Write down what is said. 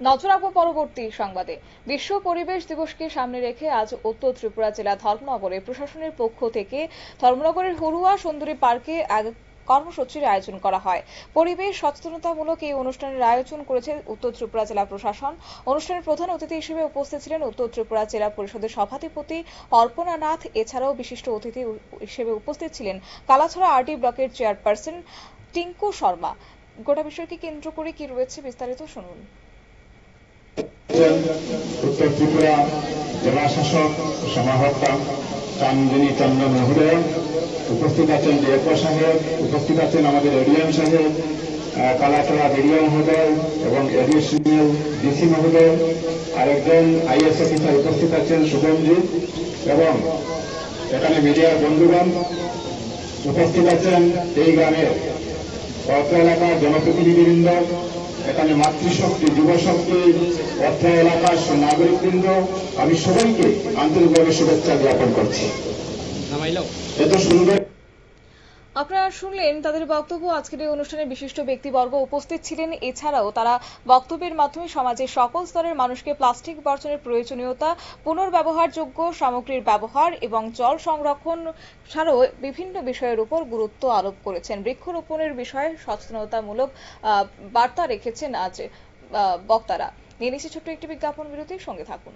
নজর রাখবো পরবর্তী সংবাদে। বিশ্ব পরিবেশ দিবসকে সামনে রেখে আজ উত্তর ত্রিপুরা জেলা ধর্মনগরে প্রশাসনের পক্ষ থেকে ধর্মনগরের হরুয়া সুন্দরী পার্কে এক কর্মসূচির আয়োজন করা হয়। পরিবেশ সচেতনতামূলক এই অনুষ্ঠানের আয়োজন করেছে উত্তর ত্রিপুরা জেলা প্রশাসন। অনুষ্ঠানের প্রধান অতিথি হিসেবে উপস্থিত ছিলেন উত্তর ত্রিপুরা জেলা পরিষদের সভাধিপতি অর্পণা নাথ। এছাড়াও বিশিষ্ট অতিথি হিসেবে উপস্থিত ছিলেন কালাছড়া আরডি ব্লকের চেয়ারপারসন টিঙ্কু শর্মা। গোটা বিষয়কে কেন্দ্র করে কি রয়েছে বিস্তারিত শুনুন। উত্তর ত্রিপুরা জেলা শাসক সমাহর্তা চান্দনী চন্দ্র মহোদয় উপস্থিত আছেন, ডিএফও সাহেব উপস্থিত আছেন, আমাদের এডিএম সাহেব, কালাচড়া বিডিও মহোদয় এবং এডিশনাল ডিসি মহোদয়, আরেকজন আইএস অফিসার উপস্থিত আছেন শুভমজিৎ, এবং এখানে মিডিয়ার বন্ধুগণ উপস্থিত আছেন এই গ্রামের অত্র এলাকার জনপ্রতিনিধিবৃন্দ, এখানে মাতৃশক্তি, যুবশক্তি, অত্র এলাকার নাগরিকবৃন্দ, আমি সবাইকে আন্তরিকভাবে শুভেচ্ছা জ্ঞাপন করছি। এত সুন্দর আপনারা শুনলেন তাদের বক্তব্য। আজকের এই অনুষ্ঠানে বিশিষ্ট ব্যক্তিবর্গ উপস্থিত ছিলেন। এছাড়াও তারা বক্তব্যের মাধ্যমে সমাজের সকল স্তরের মানুষকে প্লাস্টিক বর্জনের প্রয়োজনীয়তা, পুনর্ব্যবহারযোগ্য সামগ্রীর ব্যবহার এবং জল সংরক্ষণ ছাড়াও বিভিন্ন বিষয়ের উপর গুরুত্ব আরোপ করেছেন। বৃক্ষরোপণের বিষয়ে সচেতনতামূলক বার্তা রেখেছেন আজ বক্তারা। নিয়ে নিচ্ছে ছোট্ট একটি বিজ্ঞাপন বিরতির সঙ্গে থাকুন।